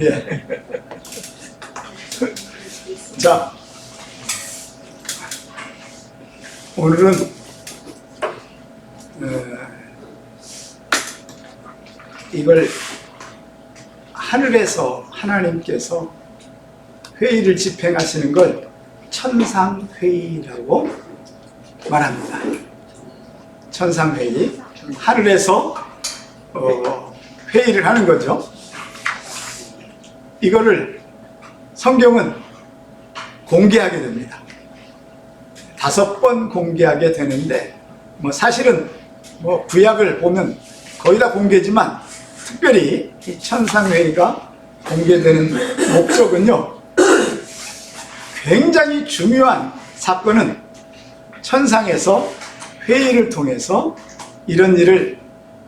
예. 자, 오늘은 이걸 하늘에서 하나님께서 회의를 집행하시는 걸 천상회의라고 말합니다. 천상회의, 하늘에서 회의를 하는 거죠. 이거를 성경은 공개하게 됩니다. 5번 공개하게 되는데, 사실은 구약을 보면 거의 다 공개지만 특별히 이 천상회의가 공개되는 목적은요, 굉장히 중요한 사건은 천상에서 회의를 통해서 이런 일을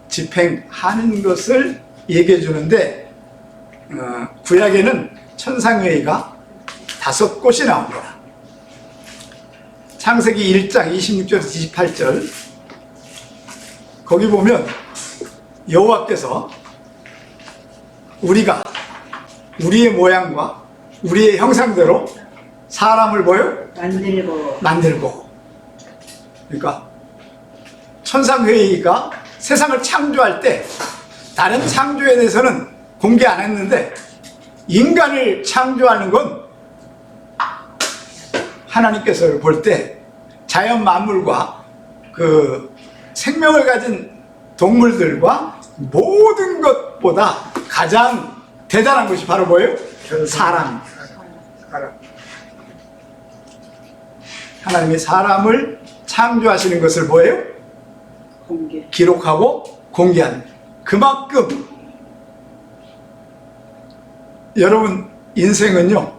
집행하는 것을 얘기해 주는데, 구약에는 천상회의가 5곳이 나옵니다. 창세기 1장 26절에서 28절, 거기 보면 여호와께서 우리가 우리의 모양과 우리의 형상대로 사람을 만들고, 그러니까 천상회의가 세상을 창조할 때 다른 창조에 대해서는 공개 안 했는데, 인간을 창조하는 건 하나님께서 볼 때 자연 만물과 그 생명을 가진 동물들과 모든 것보다 가장 대단한 것이 바로 뭐예요? 사람. 하나님이 사람을 창조하시는 것을 뭐예요? 기록하고 공개하는. 그만큼 여러분 인생은요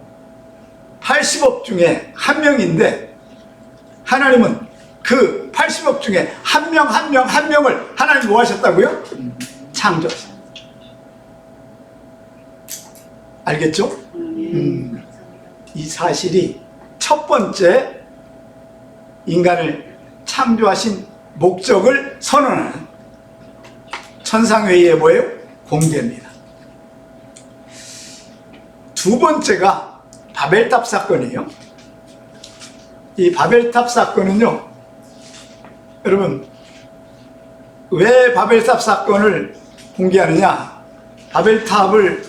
80억 중에 한 명인데, 하나님은 그 80억 중에 한 명을 하나님 뭐 하셨다고요? 창조하셨어요. 알겠죠? 이 사실이 첫 번째 인간을 창조하신 목적을 선언하는 천상회의의 뭐예요? 공개입니다. 두 번째가 바벨탑 사건이에요. 이 바벨탑 사건은요, 여러분, 왜 바벨탑 사건을 공개하느냐? 바벨탑을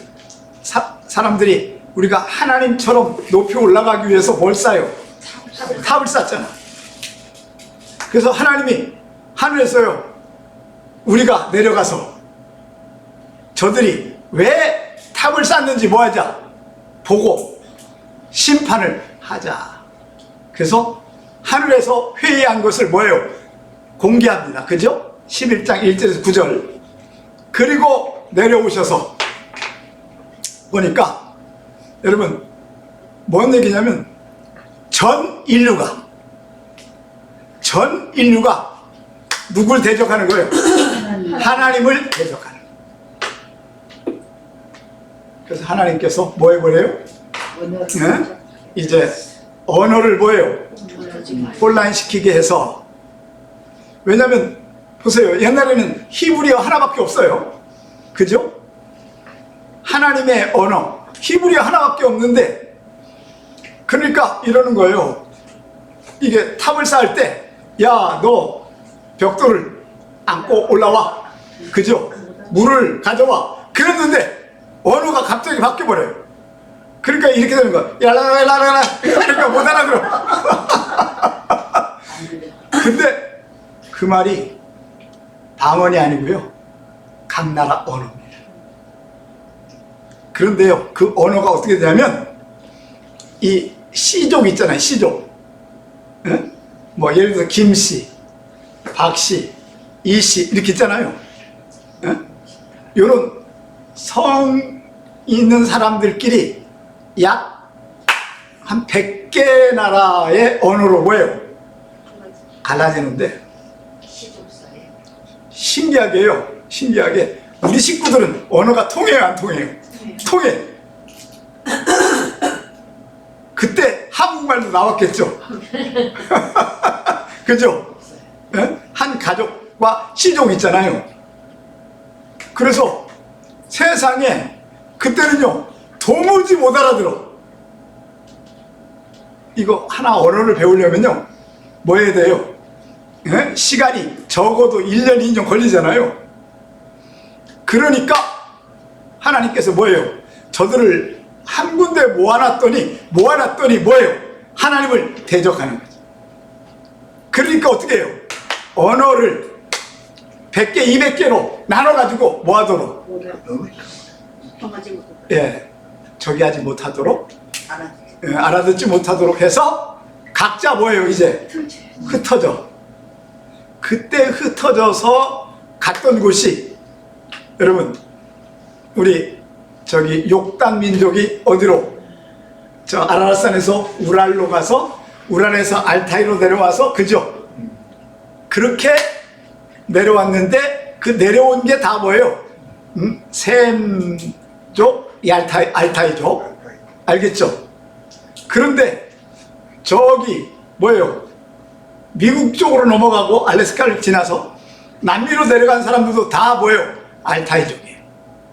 사람들이 우리가 하나님처럼 높이 올라가기 위해서 뭘 쌓아요? 탑을 쌓잖아. 그래서 하나님이 하늘에서요, 우리가 내려가서 저들이 왜 탑을 쌓는지 뭐 하자? 보고 심판을 하자. 그래서 하늘에서 회의한 것을 뭐예요? 공개합니다. 그죠? 11장 1절에서 9절. 그리고 내려오셔서 보니까, 여러분, 뭔 얘기냐면 전 인류가 누굴 대적하는 거예요? 하나님을 대적하는. 그래서 하나님께서 뭐 해버려요? 네? 이제 언어를 뭐예요? 혼란시키게 해서. 왜냐면 보세요, 옛날에는 히브리어 하나밖에 없어요. 그죠? 하나님의 언어 히브리어 하나밖에 없는데, 그러니까 이러는 거예요. 이게 탑을 쌓을 때, 야, 너 벽돌을 안고 올라와, 그죠? 물을 가져와. 그랬는데 언어가 갑자기 바뀌어버려요. 그러니까 이렇게 되는 거야. 야라라라라. 그러니까 못 알아들어. 근데 그 말이 방언이 아니고요, 각 나라 언어입니다. 그런데요, 그 언어가 어떻게 되냐면, 이 씨족 있잖아요, 씨족. 예? 예를 들어서 김씨, 박씨, 이씨 이렇게 있잖아요. 예? 이런 성 있는 사람들끼리 약 한 100개 나라의 언어로 뭐예요? 갈라지는데, 신기하게요, 신기하게 우리 식구들은 언어가 통해요, 안 통해요? 통해. 그때 한국말도 나왔겠죠. 그죠? 네? 한 가족과 시족 있잖아요. 그래서 세상에 그때는요 도무지 못 알아들어. 이거 하나 언어를 배우려면요 뭐 해야 돼요? 예? 시간이 적어도 1년, 2년 걸리잖아요. 그러니까 하나님께서 뭐예요? 저들을 한 군데 모아놨더니 뭐예요? 하나님을 대적하는 거죠. 그러니까 어떻게 해요? 언어를 100개, 200개로 나눠가지고 뭐하도록? 예, 저기 하지 못하도록, 예, 알아듣지 못하도록 해서 각자 뭐예요? 이제 흩어져. 그때 흩어져서 갔던 곳이, 여러분 우리 저기 욕단 민족이 어디로? 저 아라рат산에서 우랄로 가서, 우랄에서 알타이로 내려와서, 그죠? 그렇게 내려왔는데 그 내려온 게 다 뭐예요? 셈족, 이 알타이족, 알겠죠? 그런데 저기 뭐예요? 미국 쪽으로 넘어가고 알래스카를 지나서 남미로 내려간 사람들도 다 뭐예요? 알타이족이에요.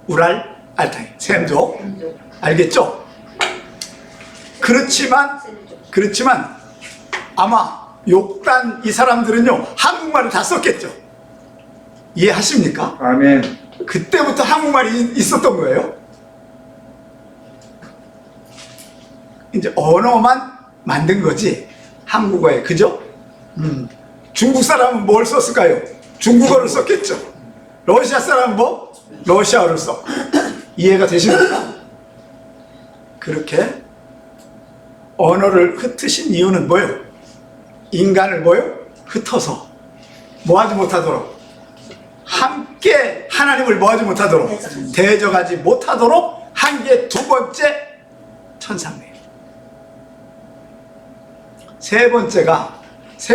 우랄, 알타이, 셈족, 알겠죠? 그렇지만 아마 욕단 이 사람들은요 한국말을 다 썼겠죠. 이해하십니까? 아멘. 그때부터 한국말이 있었던 거예요. 이제 언어만 만든 거지 한국어에, 그죠? 중국 사람은 뭘 썼을까요? 중국어를 썼겠죠. 러시아 사람은 뭐? 러시아어를 써. 이해가 되십니까? 그렇게 언어를 흩으신 이유는 뭐예요? 인간을 뭐예요? 흩어서 뭐하지 못하도록, 함께 하나님을 뭐하지 못하도록, 대적하지 못하도록 한 게 두 번째 천상례. 세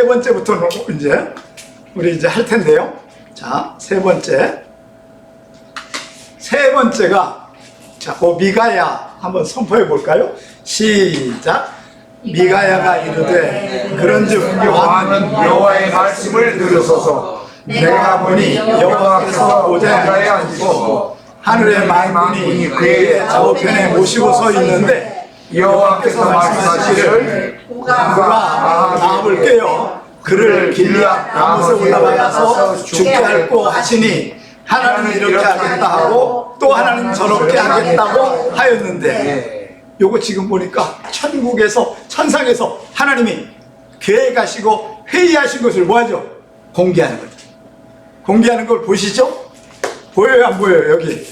번째부터는 이제 우리 이제 할 텐데요. 자, 세 번째가 자, 미가야 한번 선포해 볼까요? 시작. 미가야가 이르되 그런즉 여호와는 여호와의 말씀을 들으소서. 내가 보니 여호와께서 보좌에 앉으시고 하늘의 만군이 그의 좌우편에 모시고 서 있는데 여호와께서 말씀하시기를 그가 나무를 깨어 그를 길리앗 나무에 올라가서 죽게 할고 하시니 하나님은 이렇게 하겠다 하고 또 하나님 저렇게 하겠다고 하였는데, 요거 지금 보니까 천국에서, 천상에서 하나님이 계획하시고 회의하신 것을 뭐하죠? 공개하는 거죠. 공개하는 걸 보시죠? 보여요, 안 보여요? 여기.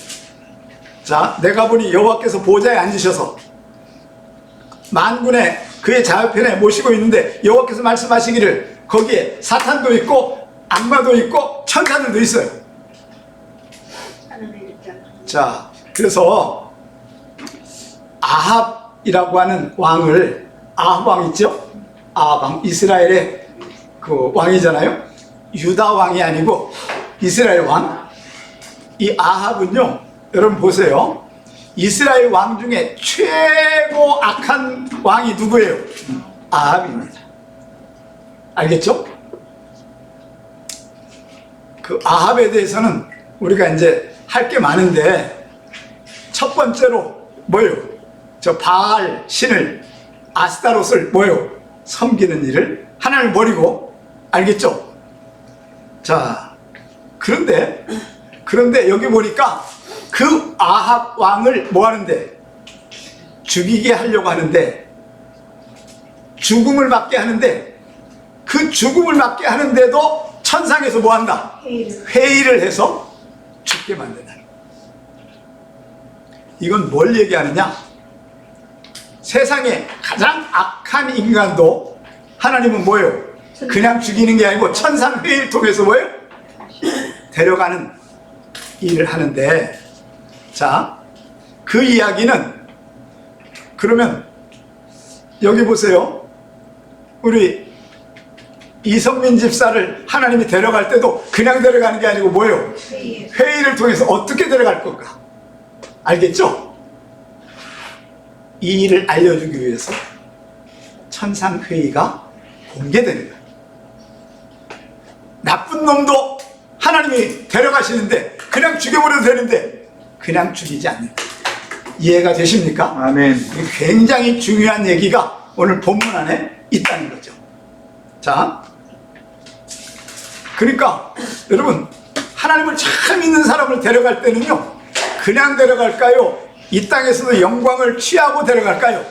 자, 내가 보니 여호와께서 보좌에 앉으셔서 만군의 그의 좌우편에 모시고 있는데, 여호와께서 말씀하시기를 거기에 사탄도 있고 악마도 있고 천사들도 있어요. 자, 그래서 아합이라고 하는 왕을, 아합 왕 있죠? 아합 왕, 이스라엘의 그 왕이잖아요. 유다 왕이 아니고 이스라엘 왕. 이 아합은요, 여러분 보세요. 이스라엘 왕 중에 최고 악한 왕이 누구예요? 아합입니다. 알겠죠? 그 아합에 대해서는 우리가 이제 할 게 많은데, 첫 번째로 뭐예요? 저 바알 신을, 아스타롯을 뭐예요? 섬기는 일을 하나님을 버리고, 알겠죠? 자, 그런데 여기 보니까 그 아합 왕을 뭐 하는데? 죽이게 하려고 하는데, 죽음을 맞게 하는데, 그 죽음을 맞게 하는데도 천상에서 뭐 한다? 회의를 해서 죽게 만든다. 이건 뭘 얘기하느냐? 세상에 가장 악한 인간도 하나님은 뭐예요? 그냥 죽이는 게 아니고 천상 회의를 통해서 뭐예요? 데려가는 일을 하는데, 자, 그 이야기는, 그러면 여기 보세요. 우리 이성민 집사를 하나님이 데려갈 때도 그냥 데려가는 게 아니고 뭐예요? 회의를 통해서 어떻게 데려갈 건가? 알겠죠? 이 일을 알려주기 위해서 천상회의가 공개되는 거예요. 나쁜 놈도 하나님이 데려가시는데 그냥 죽여버려도 되는데 그냥 죽이지 않는다. 이해가 되십니까? 아멘. 굉장히 중요한 얘기가 오늘 본문 안에 있다는 거죠. 자, 그러니까 여러분, 하나님을 잘 믿는 사람을 데려갈 때는요, 그냥 데려갈까요? 이 땅에서도 영광을 취하고 데려갈까요?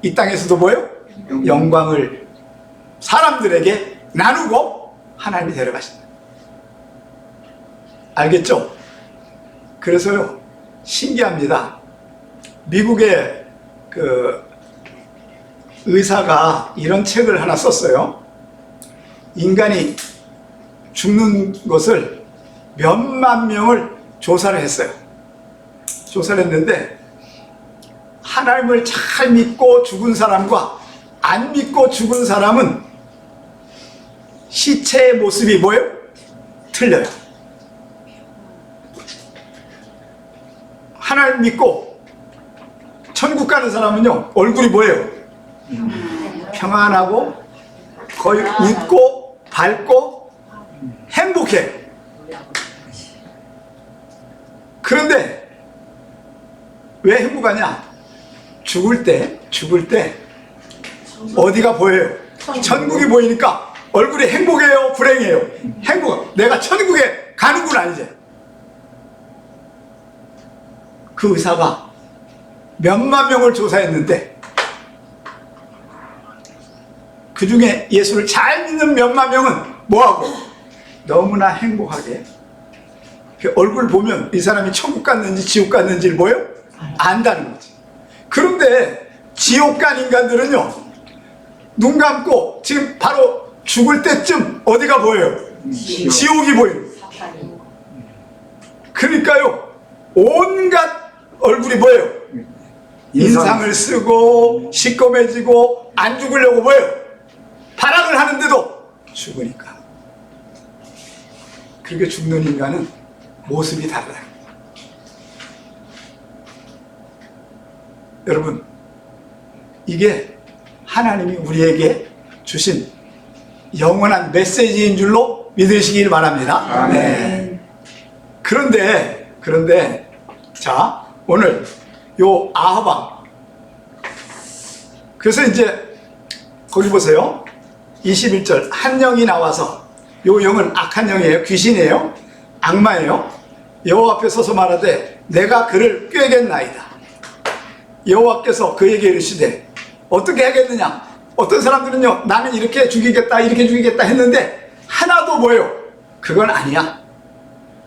이 땅에서도 뭐요? 영광을 사람들에게 나누고 하나님이 데려가신다. 알겠죠? 그래서요, 신기합니다. 미국의 그 의사가 이런 책을 하나 썼어요. 인간이 죽는 것을 몇만 명을 조사를 했어요. 조사를 했는데 하나님을 잘 믿고 죽은 사람과 안 믿고 죽은 사람은 시체의 모습이 뭐예요? 틀려요. 하나님 믿고 천국 가는 사람은요, 얼굴이 뭐예요? 평안하고 거의 웃고 밝고 행복해. 그런데 왜 행복하냐? 죽을 때 어디가 보여요? 천국이 보이니까 얼굴이 행복해요, 불행해요? 행복. 내가 천국에 가는구나 이제. 그 의사가 몇만 명을 조사했는데 그 중에 예수를 잘 믿는 몇만 명은 뭐하고? 너무나 행복하게 그 얼굴 보면 이 사람이 천국 갔는지 지옥 갔는지를 뭐예요? 안다는 거지. 그런데 지옥 간 인간들은요, 눈 감고 지금 바로 죽을 때쯤 어디가 보여요? 지옥이 보여요. 그러니까요, 온갖 얼굴이 뭐예요? 인상을 쓰고 시꺼매지고 안 죽으려고 뭐예요? 발악을 하는데도 죽으니까. 그렇게 죽는 인간은 모습이 달라요. 여러분, 이게 하나님이 우리에게 주신 영원한 메시지인 줄로 믿으시길 바랍니다. 네. 그런데 자, 오늘 요 아하방, 그래서 이제 거기 보세요. 21절, 한 영이 나와서, 요 영은 악한 영이에요. 귀신이에요. 악마예요. 여호와 앞에 서서 말하되 내가 그를 꾀겠나이다. 여호와께서 그에게 이르시되 어떻게 하겠느냐? 어떤 사람들은요, 나는 이렇게 죽이겠다 이렇게 죽이겠다 했는데 하나도 뭐예요? 그건 아니야.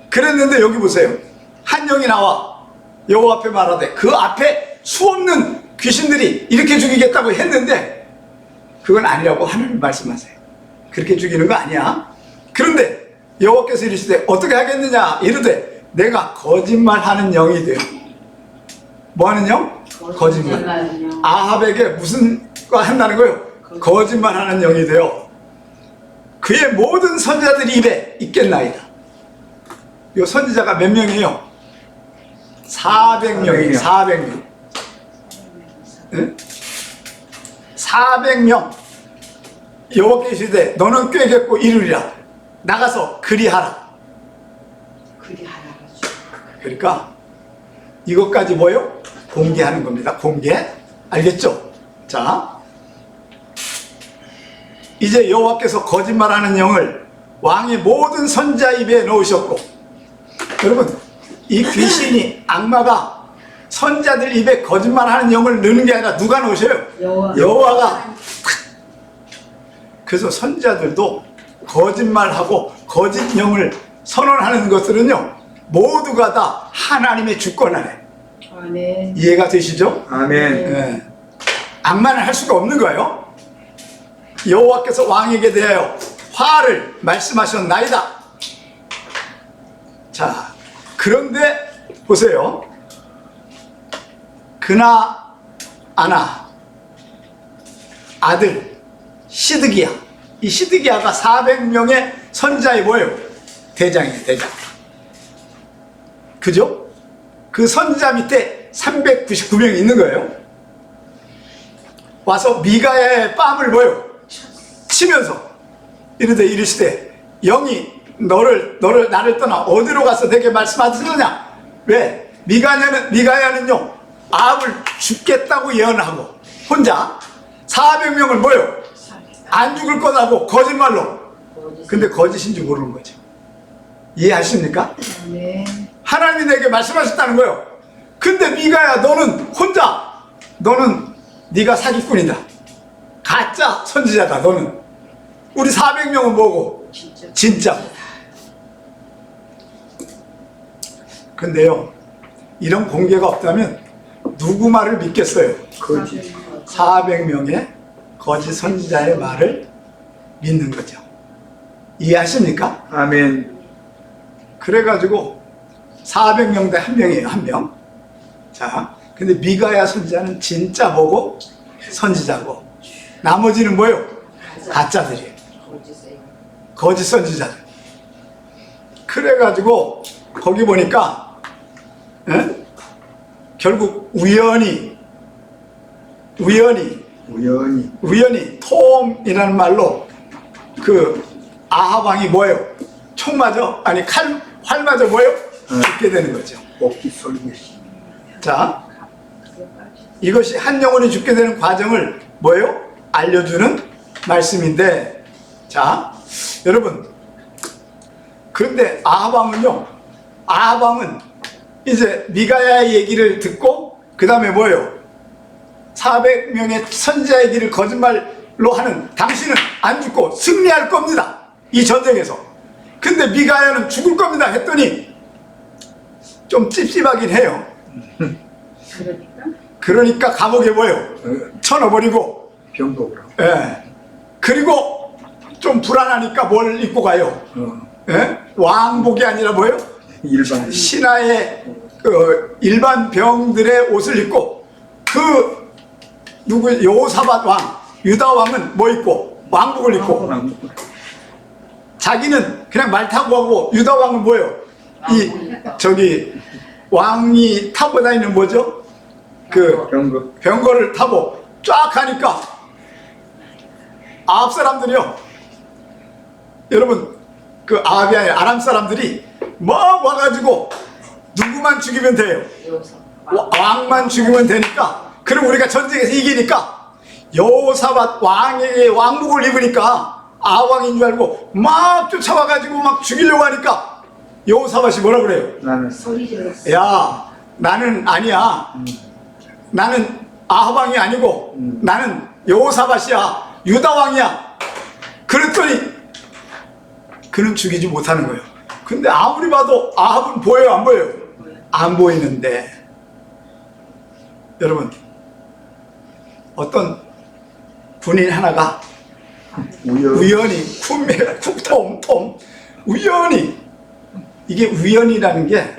그랬는데 여기 보세요. 한 영이 나와 여호와 앞에 말하되, 그 앞에 수없는 귀신들이 이렇게 죽이겠다고 했는데 그건 아니라고 하나님 말씀하세요. 그렇게 죽이는 거 아니야. 그런데 여호와께서 이르시되 어떻게 하겠느냐? 이르되 내가 거짓말하는 영이 되어. 뭐하는 영? 거짓말. 아합에게 무슨 거 한다는 거예요? 거짓말하는 영이 되어 그의 모든 선지자들 입에 있겠나이다. 이 선지자가 몇 명이에요? 400명이에요. 400명. 네? 400명. 여호와께서 이르시되 너는 꾀겠고 이르리라. 나가서 그리하라. 그러니까 이것까지 뭐예요? 공개하는 겁니다. 공개. 알겠죠? 자, 이제 여호와께서 거짓말하는 영을 왕의 모든 선지자 입에 넣으셨고, 여러분, 이 귀신이, 악마가 선지자들 입에 거짓말하는 영을 넣는 게 아니라 누가 넣으셔요? 여호와가. 그래서 선지자들도 거짓말하고 거짓 영을 선언하는 것들은요, 모두가 다 하나님의 주권 안에. 아멘. 이해가 되시죠? 아멘. 네. 악마는 할 수가 없는 거예요. 여호와께서 왕에게 대하여 화를 말씀하셨나이다. 자, 그런데 보세요. 그나 아나 아들 시드기야. 이 시드기야가 400명의 선지자의 뭐예요? 대장이에요. 대장. 그죠? 그 선지자 밑에 399명이 있는 거예요. 와서 미가야의 뺨을 뭐예요? 치면서 이르되 이르시되 영이 나를 떠나 어디로 가서 내게 말씀하시느냐? 왜? 미가야는요 아합을 죽겠다고 예언하고 혼자 400명을 모여 안 죽을 거라고 거짓말로. 근데 거짓인 줄 모르는 거죠. 이해하십니까? 하나님이 내게 말씀하셨다는 거예요. 근데 미가야, 너는 혼자, 너는 네가 사기꾼이다, 가짜 선지자다. 너는 우리 400명은 뭐고? 진짜. 근데요, 이런 공개가 없다면 누구 말을 믿겠어요? 거짓. 400명의 거짓 선지자의 말을 믿는 거죠. 이해하십니까? 아멘. 그래가지고 400명 대 한 명이에요. 한 명. 자, 근데 미가야 선지자는 진짜 뭐고? 선지자고. 나머지는 뭐예요? 가짜들이에요. 거짓 선지자들. 그래가지고 거기 보니까 결국 우연히 톰이라는 말로 그 아합 왕이 뭐예요? 총 맞아? 아니 활 맞아 뭐예요? 죽게 되는 거죠. 복귀 설계. 자, 이것이 한 영혼이 죽게 되는 과정을 뭐예요? 알려주는 말씀인데, 자, 여러분, 그런데 아합 왕은 이제 미가야의 얘기를 듣고 그 다음에 뭐예요? 400명의 선지자 얘기를 거짓말로 하는 당신은 안 죽고 승리할 겁니다, 이 전쟁에서. 근데 미가야는 죽을 겁니다 했더니 좀 찝찝하긴 해요. 그러니까 감옥에 뭐예요? 쳐넣어버리고. 병복으로. 예. 그리고 좀 불안하니까 뭘 입고 가요? 예? 왕복이 아니라 뭐예요? 일반. 신하의 그 일반 병들의 옷을 입고, 그 누구 여호사밧 왕, 유다 왕은 뭐 입고? 왕복을 입고. 자기는 그냥 말 타고 하고, 유다 왕은 뭐예요? 이 저기 왕이 타고 다니는 뭐죠? 그 병거를 타고 쫙 가니까 아합 사람들이요, 여러분, 그 아합이 아니라 아람 사람들이 막 와가지고 누구만 죽이면 돼요? 왕만 죽이면 되니까. 그럼 우리가 전쟁에서 이기니까 여호사밧 왕의 왕복을 입으니까 아합 왕인 줄 알고 막 쫓아와가지고 막 죽이려고 하니까 여호사밧이 뭐라 그래요? 야, 나는 아니야. 나는 아합 왕이 아니고 나는 여호사밧이야, 유다 왕이야. 그랬더니 그는 죽이지 못하는 거예요. 근데 아무리 봐도 아합은 보여요, 안 보여요? 안 보이는데, 여러분, 어떤 군인 하나가 우연히 톰 우연히, 이게 우연이라는 게,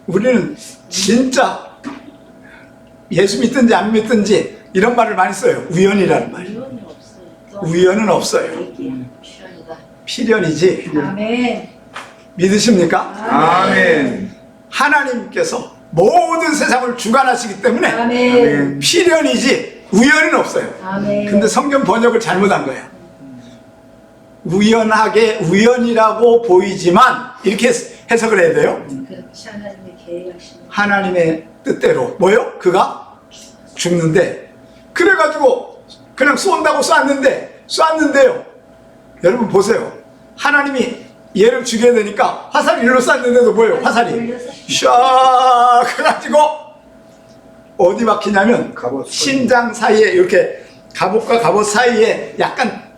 우리는 진짜 예수 믿든지 안 믿든지 이런 말을 많이 써요. 우연이라는 말. 우연은 없어요. 필연이지. 아멘. 믿으십니까? 아멘. 하나님께서 모든 세상을 주관하시기 때문에 아멘. 필연이지 우연은 없어요. 아멘. 근데 성경 번역을 잘못한 거예요. 우연하게 우연이라고 보이지만, 이렇게 해석을 해야 돼요. 그렇지, 하나님의 계획하시는. 하나님의 뜻대로 뭐요? 그가 죽는데, 그래가지고 그냥 쏜다고 쐈는데요, 여러분 보세요. 하나님이 얘를 죽여야 되니까 화살이 일로 쐈는데도 뭐예요? 화살이 샥 해가지고 어디 박히냐면 심장 사이에, 이렇게 갑옷과 갑옷 사이에 약간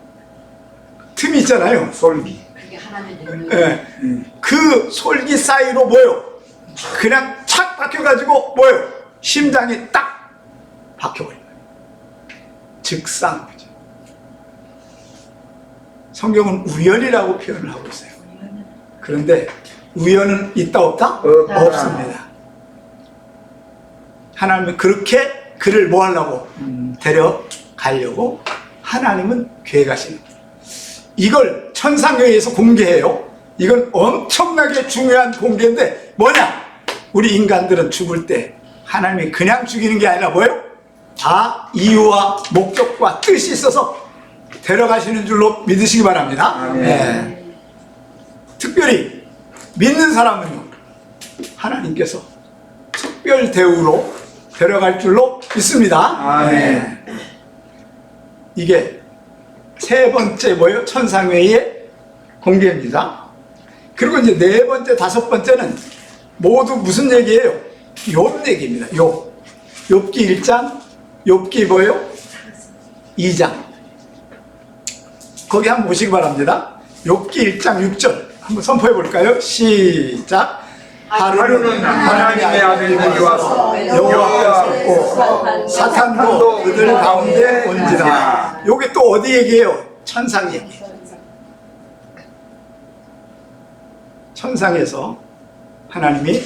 틈이 있잖아요. 솔기. 그게 하나님의 능력. 예. 그 솔기 사이로 뭐예요? 그냥 착 박혀가지고 뭐예요? 심장이 딱 박혀버린 거예요. 즉상. 성경은 우연이라고 표현을 하고 있어요. 그런데 우연은 있다 없다? 없습니다. 하나님은 그렇게 그를 뭐 하려고? 데려가려고 하나님은 계획하시는 거예요. 이걸 천상교회에서 공개해요. 이건 엄청나게 중요한 공개인데, 뭐냐? 우리 인간들은 죽을 때 하나님이 그냥 죽이는 게 아니라 뭐예요? 다 이유와 목적과 뜻이 있어서 데려가시는 줄로 믿으시기 바랍니다. 네. 특별히 믿는 사람은요, 하나님께서 특별 대우로 데려갈 줄로 믿습니다. 아멘. 이게 세 번째 뭐예요? 천상회의의 공개입니다. 그리고 이제 네 번째, 다섯 번째는 모두 무슨 얘기예요? 욥 얘기입니다. 욥기 1장, 욥기 뭐예요? 2장. 거기 한번 보시기 바랍니다. 욥기 1장 6절 한번 선포해 볼까요? 시작. 하루는 하나님의 아들들이 와서 여호와께서 사탄도 그들 가운데 온지라. 요게 또 어디 얘기예요? 천상 얘기. 천상에서 하나님이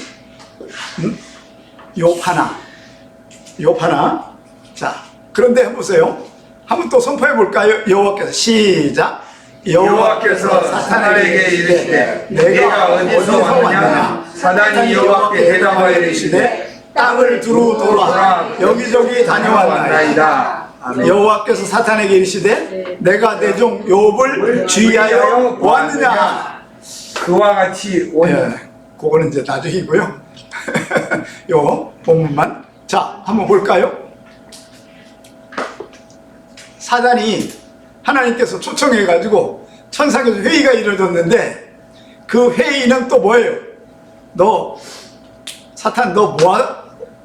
욥 하나. 자, 그런데 해보세요. 한번 또 선포해 볼까요? 여호와께서 시작. 여호와께서 사탄에게 이르시되 내가 어디서 왔느냐. 사단이 여호와께 대답하여 이르시되 땅을 두루 돌아 여기저기 다녀왔나이다. 여호와께서 사탄에게 이르시되 내가 내 종 욥을 주의하여 보았느냐. 그와 같이 온 예, 그거는 이제 나중이고요. 요 본문만. 자, 한번 볼까요? 사단이 하나님께서 초청해가지고 천상에서 회의가 이루어졌는데 그 회의는 또 뭐예요? 너 사탄 너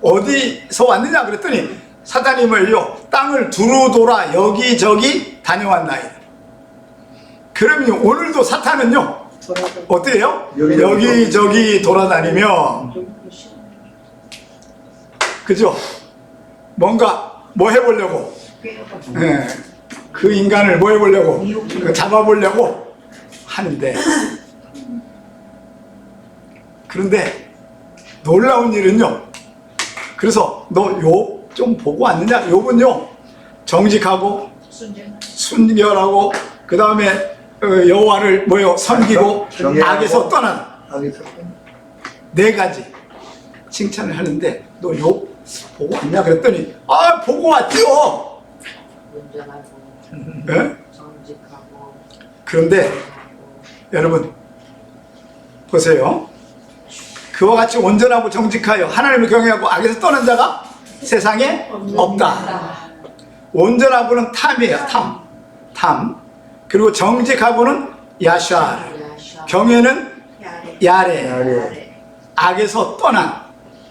어디서 왔느냐 그랬더니 사단이 뭐예요? 땅을 두루 돌아 여기저기 다녀왔나이다. 그러면 오늘도 사탄은요 어때요? 여기저기 돌아다니며, 그죠? 뭔가 뭐 해보려고, 예, 그 인간을 뭐 해보려고, 잡아보려고 하는데, 그런데 놀라운 일은요, 그래서 너 욥 좀 보고 왔느냐? 욥은요 정직하고 순결하고 그 다음에 여호와를 뭐요 섬기고 악에서 떠난 네 가지 칭찬을 하는데 너 욥 보고 왔냐 그랬더니 아 보고 왔죠. 네? 그런데 여러분 보세요. 그와 같이 온전하고 정직하여 하나님을 경외하고 악에서 떠난 자가 세상에 없다. 온전하고는 탐이에요. 탐. 그리고 정직하고는 야샤르. 경외는 야레. 악에서 떠난.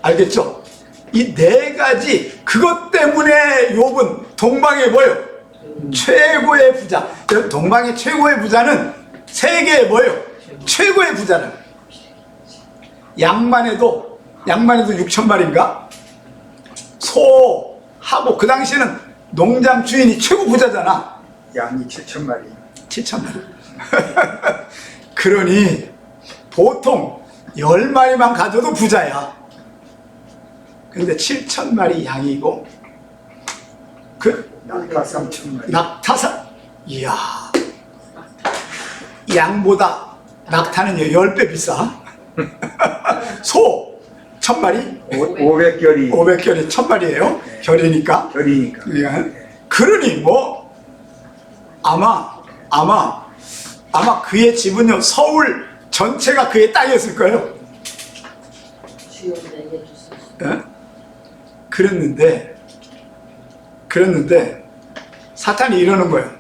알겠죠? 이 네 가지 그것 때문에 욥은 동방의 뭐예요? 최고의 부자. 동방의 최고의 부자는 세계의 뭐예요? 최고의 부자는 양만 해도 6천 마리인가? 소하고 그 당시에는 농장 주인이 최고 부자잖아. 양이 7천 마리. 7천 마리. 그러니 보통 10마리만 가져도 부자야. 근데 7천 마리 양이고 낙타 3천 마리. 낙타산. 이야. 양보다 낙타는 10배 비싸. 소 1000마리. 500결이. 500결이 1000마리예요. 결이니까. 결이니까. 그러니 뭐 아마 그의 집은요 서울 전체가 그의 땅이었을 거예요. 예? 그랬는데 사탄이 이러는 거예요.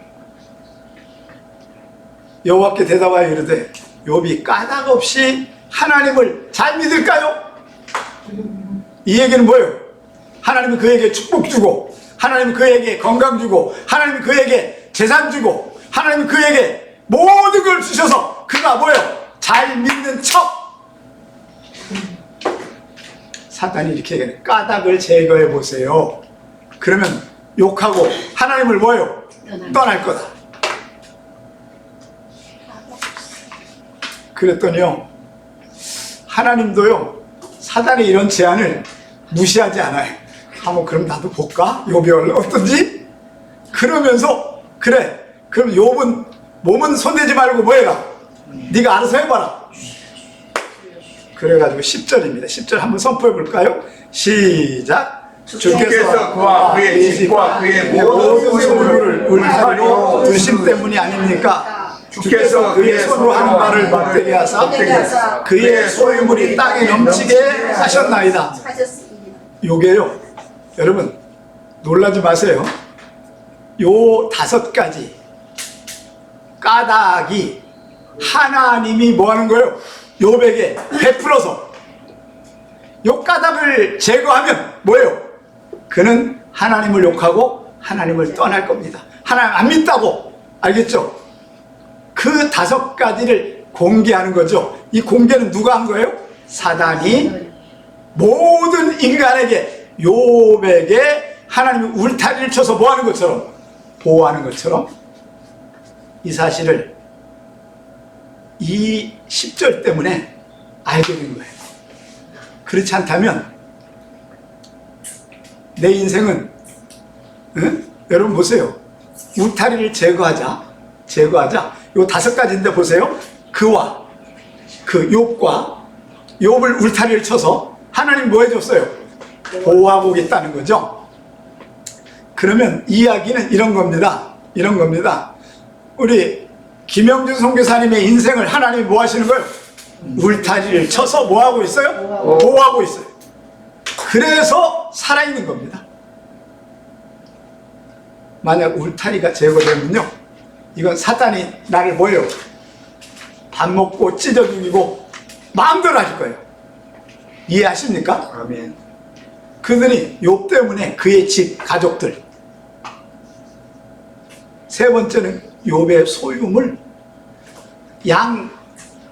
여호와께 대답하여 이르되 욥이 까닭없이 하나님을 잘 믿을까요? 이 얘기는 뭐예요? 하나님은 그에게 축복 주고, 하나님은 그에게 건강 주고, 하나님은 그에게 재산 주고, 하나님은 그에게 모든 걸 주셔서 그가 뭐예요? 잘 믿는 척. 사탄이 이렇게 얘기해요. 까닭을 제거해 보세요. 그러면 욕하고 하나님을 뭐예요? 떠날 거다. 그랬더니요 하나님도요 사단의 이런 제안을 무시하지 않아요. 한번 그럼 나도 볼까? 욥이 어떤지? 그러면서 그래 그럼 욥은 몸은 손대지 말고 뭐 해라? 네가 알아서 해봐라. 그래가지고 10절입니다 10절 한번 선포해 볼까요? 시작. 주께서 그와 그의 집과 그의 모든 소유를 울타리로 두심 때문이 아닙니까? 주께서 그의 손으로 하는 말을 막되게 하사 그의 소유물이 땅에 넘치게 하셨나이다. 요게요 여러분 놀라지 마세요. 요 5가지 까닭이 하나님이 뭐 하는 거예요? 욥에게 베풀어서 요 까닭을 제거하면 뭐예요? 그는 하나님을 욕하고 하나님을 떠날 겁니다. 하나님 안 믿다고. 알겠죠? 그 5가지를 공개하는 거죠. 이 공개는 누가 한 거예요? 사단이 모든 인간에게, 욥에게 하나님이 울타리를 쳐서 뭐 하는 것처럼, 보호하는 것처럼 이 사실을 이 10절 때문에 알게 된 거예요. 그렇지 않다면 내 인생은, 응? 여러분 보세요. 울타리를 제거하자. 요 5가지인데 보세요. 그와 그 욥과 욥을 울타리를 쳐서 하나님 뭐 해줬어요? 보호하고 오겠다는 거죠. 그러면 이야기는 이런 겁니다. 우리 김영준 선교사님의 인생을 하나님이 뭐 하시는 거예요? 울타리를 쳐서 뭐 하고 있어요? 보호하고 있어요. 그래서 살아있는 겁니다. 만약 울타리가 제거되면요, 이건 사탄이 나를 뭐예요? 밥 먹고 찢어 죽이고 마음대로 하실 거예요. 이해하십니까? 아멘. 그들이 욥 때문에 그의 집 가족들, 세 번째는 욥의 소유물 양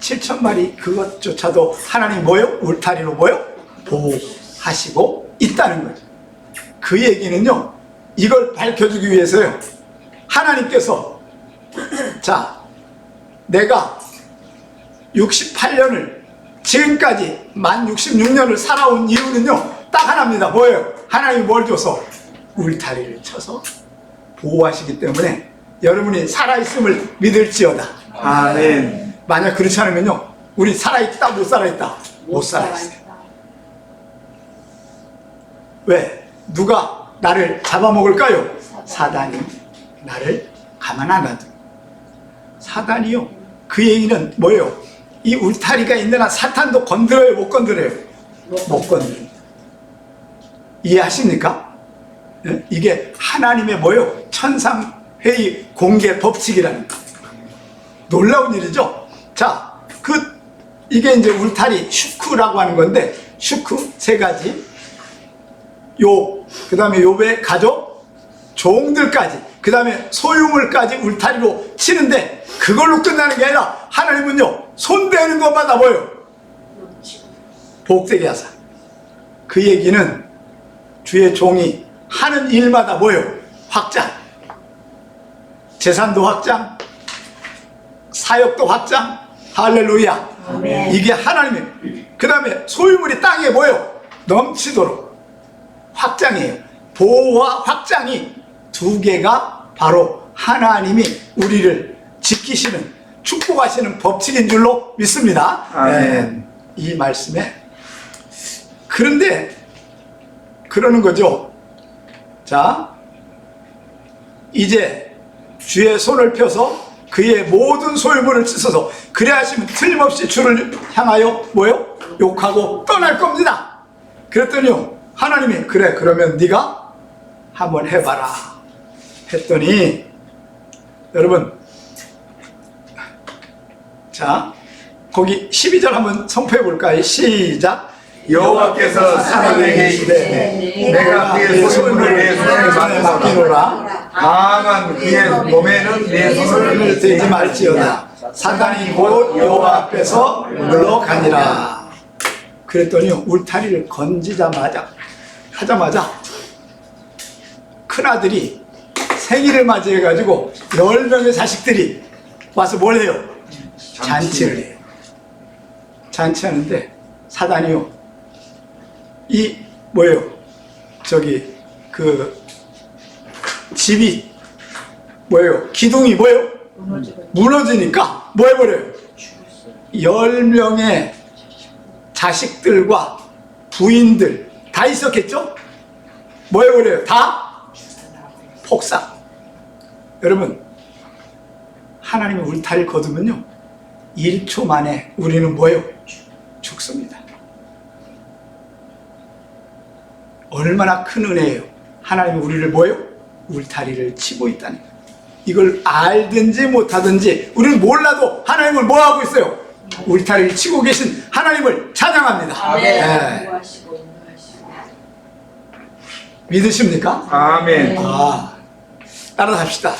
7,000마리, 그것조차도 하나님 뭐요? 울타리로 뭐요? 보호하시고 있다는 거죠. 그 얘기는요, 이걸 밝혀주기 위해서요, 하나님께서 자, 내가 68년을 지금까지 만 66년을 살아온 이유는요 딱 하나입니다. 뭐예요? 하나님이 뭘 줘서? 울타리를 쳐서 보호하시기 때문에 여러분이 살아있음을 믿을지어다. 아멘. 만약 그렇지 않으면요, 우리 살아있다 못 살아있다? 못 살아있어요. 왜? 누가 나를 잡아먹을까요? 사단이 나를 가만 안 놔둬. 사단이요, 그 얘기는 뭐예요? 이 울타리가 있는 한 사탄도 건드려요, 못 건드려요? 못 건드려요. 이해하십니까? 예? 이게 하나님의 뭐예요? 천상회의 공개 법칙이라는 거. 놀라운 일이죠? 자, 이게 이제 울타리 슈크라고 하는 건데, 슈크 3가지, 욥, 그 다음에 욥의 가족, 종들까지, 그 다음에 소유물까지 울타리로 치는데, 그걸로 끝나는 게 아니라 하나님은요, 손대는 것마다 뭐예요? 복되게 하사. 그 얘기는 주의 종이 하는 일마다 뭐예요? 확장. 재산도 확장, 사역도 확장. 할렐루야. 아멘. 이게 하나님의, 그 다음에 소유물이 땅에 뭐예요? 넘치도록 확장이에요. 보호와 확장이 2개가 바로 하나님이 우리를 지키시는, 축복하시는 법칙인 줄로 믿습니다. 아멘. 이 말씀에, 그런데 그러는 거죠. 자, 이제 주의 손을 펴서 그의 모든 소유물을 찢어서 그래 하시면 틀림없이 주를 향하여 뭐요? 욕하고 떠날 겁니다. 그랬더니요, 하나님이 그래, 그러면 네가 한번 해봐라 했더니, 여러분, 자, 거기 12절 한번 선포해 볼까요? 시작. 여호와께서 사람에게 이르시되 내가 그의 소유물을 내 손에 맡기노라. 다만 그의 몸에는 내 손을 손을 대지 말지어다. 사단이 곧 여호와 앞에서 물러가니라. 그랬더니 울타리를 하자마자 큰아들이 생일을 맞이해가지고 10명의 자식들이 와서 뭘 해요? 잔치를 해요. 잔치하는데 사단이요, 이 뭐예요? 저기 집이 뭐예요? 기둥이 뭐예요? 무너지니까 뭐 해버려요? 10명의 자식들과 부인들 다 있었겠죠? 뭐 해버려요? 다 폭삭. 여러분, 하나님의 울타리를 거두면요, 1초 만에 우리는 뭐예요? 죽습니다. 얼마나 큰 은혜예요. 하나님이 우리를 뭐예요? 울타리를 치고 있다는 거예요. 이걸 알든지 못하든지 우리는 몰라도 하나님을 뭐 하고 있어요? 울타리를 치고 계신 하나님을 찬양합니다. 아멘. 예. 인도하시고 인도하시고. 믿으십니까? 아멘. 따라합시다.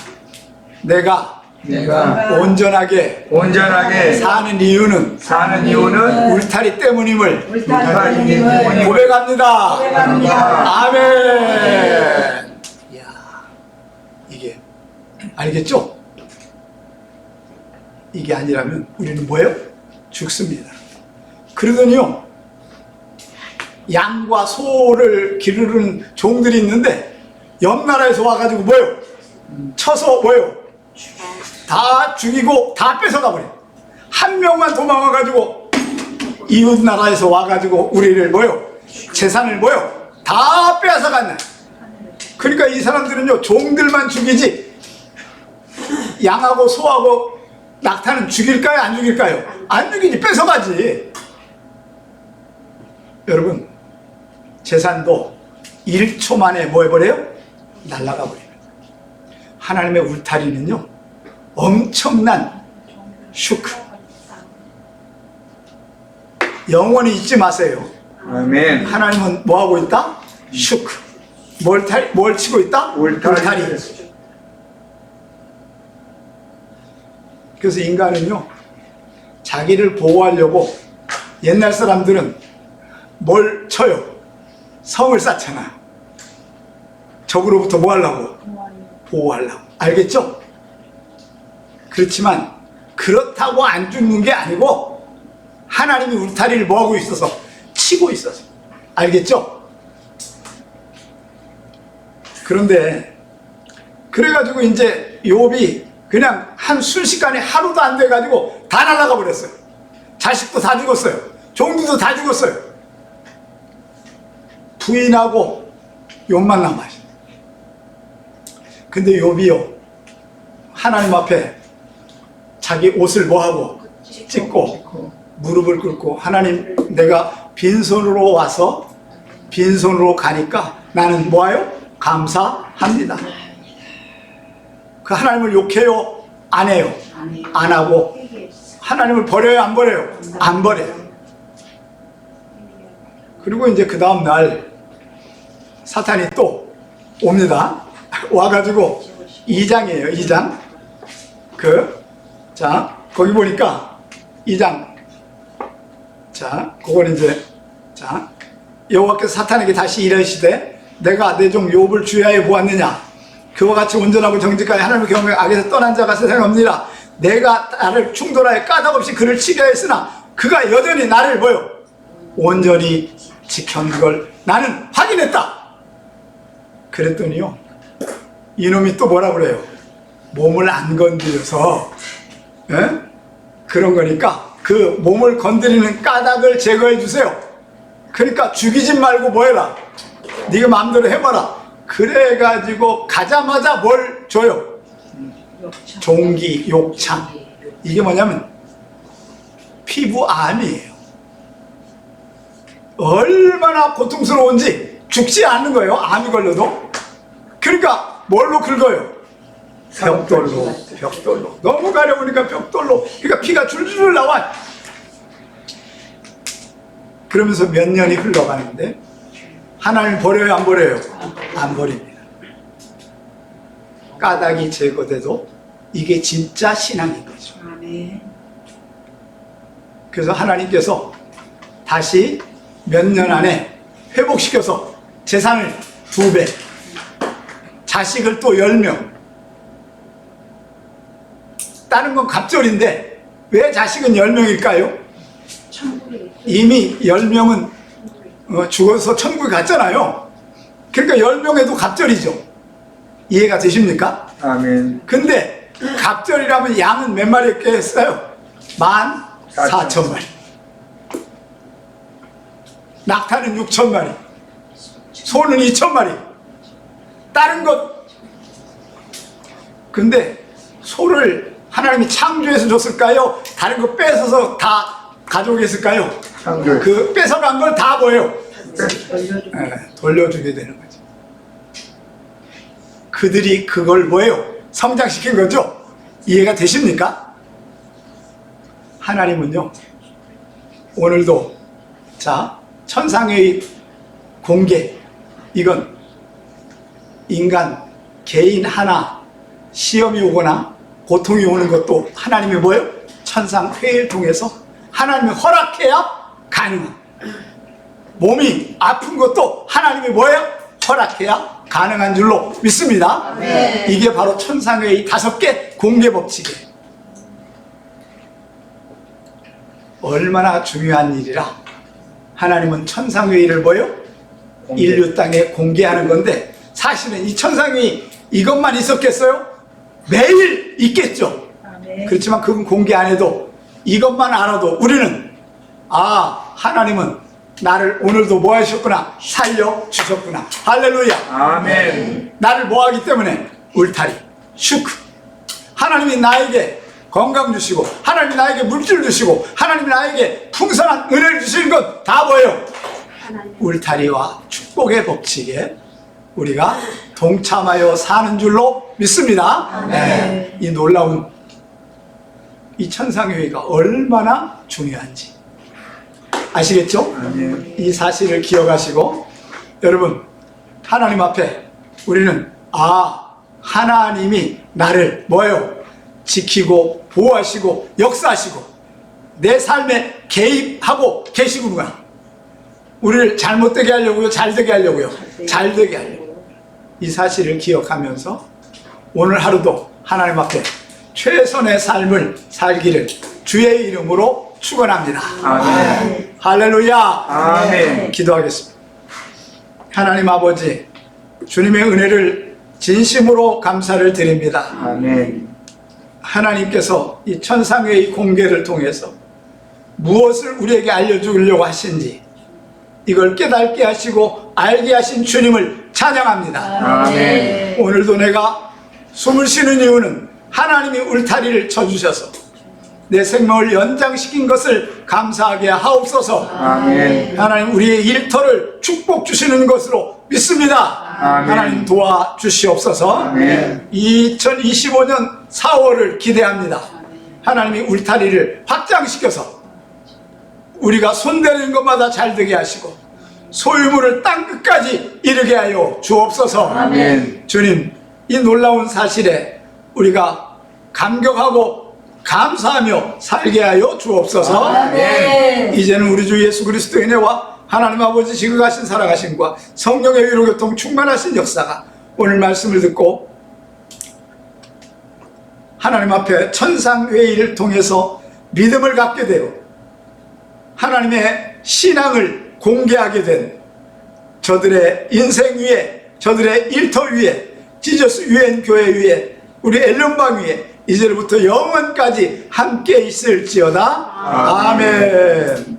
내가 내가 온전하게 온전하게 사는 이유는 사는 이유는 울타리 때문임을 울타리 때문임을 고백합니다. 고백합니다. 아멘. 이야, 이게 알겠죠? 이게 아니라면 우리는 뭐예요? 죽습니다. 그러더니요, 양과 소를 기르는 종들이 있는데 옆 나라에서 와가지고 뭐예요? 쳐서 뭐예요? 다 죽이고 다 뺏어가 버려. 한 명만 도망와가지고 이웃 나라에서 와가지고 우리를 뭐예요? 재산을 뭐예요? 다 빼앗아갔네. 그러니까 이 사람들은요, 종들만 죽이지 양하고 소하고 낙타는 죽일까요? 안 죽일까요? 안 죽이지, 뺏어가지. 여러분, 재산도 1초 만에 뭐 해버려요? 날아가 버려요. 하나님의 울타리는요, 엄청난 슈크. 영원히 잊지 마세요. 아멘. 하나님은 뭐 하고 있다? 슈크. 뭘 치고 있다? 울타리. 그래서 인간은요, 자기를 보호하려고 옛날 사람들은 뭘 쳐요? 성을 쌓잖아요. 적으로부터 뭐 하려고? 보호하려고. 알겠죠? 그렇지만 그렇다고 안 죽는 게 아니고 하나님이 울타리를 뭐 하고 있어서? 치고 있어서. 알겠죠? 그런데 그래가지고 이제 욥이 그냥 한 순식간에 하루도 안 돼가지고 다 날아가 버렸어요. 자식도 다 죽었어요. 종들도 다 죽었어요. 부인하고 욥만 남아요. 근데 욥이요, 하나님 앞에 자기 옷을 뭐하고 찢고 무릎을 꿇고, 하나님, 내가 빈손으로 와서 빈손으로 가니까 나는 뭐하요? 감사합니다. 그 하나님을 욕해요? 안 해요? 안 하고. 하나님을 버려요? 안 버려요? 안 버려요. 그리고 이제 그 다음 날 사탄이 또 옵니다. 와가지고 2장이에요. 2장. 자, 거기 보니까 2장. 자, 그건 이제, 자, 여호와께서 사탄에게 다시 이르시되 내가 내 종 욥을 주야에 보았느냐? 그와 같이 온전하고 정직하게 하나님을 경외하여 악에서 떠난 자가 세상에 없느니라. 내가 나를 충돌하여 까닭없이 그를 치게 했으나 그가 여전히 나를 뭐요? 온전히 지켰는 걸 나는 확인했다. 그랬더니요, 이놈이 또 뭐라 그래요? 몸을 안 건드려서, 예? 그런 거니까 그 몸을 건드리는 까닭을 제거해 주세요. 그러니까 죽이지 말고 뭐 해라? 네가 마음대로 해봐라. 그래가지고 가자마자 뭘 줘요? 종기, 욕창. 이게 뭐냐면 피부암이에요. 얼마나 고통스러운지 죽지 않는 거예요, 암이 걸려도. 그러니까 뭘로 긁어요? 벽돌로. 너무 가려우니까 벽돌로. 그러니까 피가 줄줄 나와. 그러면서 몇 년이 흘러가는데 하나님 버려요, 안 버려요? 안 버립니다. 까닭이 제거돼도 이게 진짜 신앙인 거죠. 그래서 하나님께서 다시 몇 년 안에 회복시켜서 재산을 2배, 자식을 또 10명. 다른 건 갑절인데 왜 자식은 10명일까요? 이미 10명은 죽어서 천국에 갔잖아요. 그러니까 10명에도 갑절이죠. 이해가 되십니까? 아멘. 근데 갑절이라면 양은 몇 마리였게 했어요? 14,000마리. 낙타는 6,000마리. 소는 2,000마리. 다른 것. 근데 소를 하나님이 창조해서 줬을까요? 다른 거 뺏어서 다 가져오겠을까요? 창조해. 그 뺏어간 걸 다 뭐예요? 돌려주게 되는 거죠. 그들이 그걸 뭐예요? 성장시킨 거죠? 이해가 되십니까? 하나님은요, 오늘도 자, 천상의 공개, 이건 인간 개인 하나 시험이 오거나 고통이 오는 것도 하나님이 뭐예요? 천상회의를 통해서 하나님이 허락해야 가능한, 몸이 아픈 것도 하나님이 뭐예요? 허락해야 가능한 줄로 믿습니다. 이게 바로 천상회의 5개 공개 법칙이에요. 얼마나 중요한 일이라 하나님은 천상회의를 뭐예요? 인류 땅에 공개하는 건데, 사실은 이 천상회의 이것만 있었겠어요? 매일 있겠죠. 그렇지만 그건 공개 안 해도 이것만 알아도 우리는 하나님은 나를 오늘도 뭐 하셨구나? 살려주셨구나. 할렐루야. 아멘. 나를 뭐 하기 때문에? 울타리, 슈크. 하나님이 나에게 건강 주시고, 하나님이 나에게 물질 주시고, 하나님이 나에게 풍성한 은혜를 주시는 건 다 뭐예요? 울타리와 축복의 법칙에 우리가 동참하여 사는 줄로 믿습니다. 네. 이 놀라운 이 천상회의가 얼마나 중요한지 아시겠죠? 이 사실을 기억하시고, 여러분, 하나님 앞에 우리는 하나님이 나를 뭐예요? 지키고 보호하시고 역사하시고 내 삶에 개입하고 계시구나. 우리를 잘못되게 하려고요? 잘되게 하려고요? 잘되게 하려고. 이 사실을 기억하면서 오늘 하루도 하나님 앞에 최선의 삶을 살기를 주의 이름으로 축원합니다. 아멘. 할렐루야. 아멘. 기도하겠습니다. 하나님 아버지, 주님의 은혜를 진심으로 감사를 드립니다. 아멘. 하나님께서 이 천상회의 공개를 통해서 무엇을 우리에게 알려주려고 하신지 이걸 깨닫게 하시고 알게 하신 주님을 찬양합니다. 아멘. 오늘도 내가 숨을 쉬는 이유는 하나님이 울타리를 쳐주셔서 내 생명을 연장시킨 것을 감사하게 하옵소서. 아멘. 하나님, 우리의 일터를 축복 주시는 것으로 믿습니다. 아멘. 하나님 도와주시옵소서. 아멘. 2025년 4월을 기대합니다. 하나님이 울타리를 확장시켜서 우리가 손대는 것마다 잘 되게 하시고 소유물을 땅 끝까지 이르게 하여 주옵소서. 아멘. 주님, 이 놀라운 사실에 우리가 감격하고 감사하며 살게 하여 주옵소서. 아멘. 이제는 우리 주 예수 그리스도의 은혜와 하나님 아버지 지극하신 사랑하심과 성령의 위로교통 충만하신 역사가 오늘 말씀을 듣고 하나님 앞에 천상회의를 통해서 믿음을 갖게 되어 하나님의 신앙을 공개하게 된 저들의 인생 위에, 저들의 일터 위에, 지저스 유엔 교회 위에, 우리 앨런방 위에 이제부터 영원까지 함께 있을지어다. 아멘.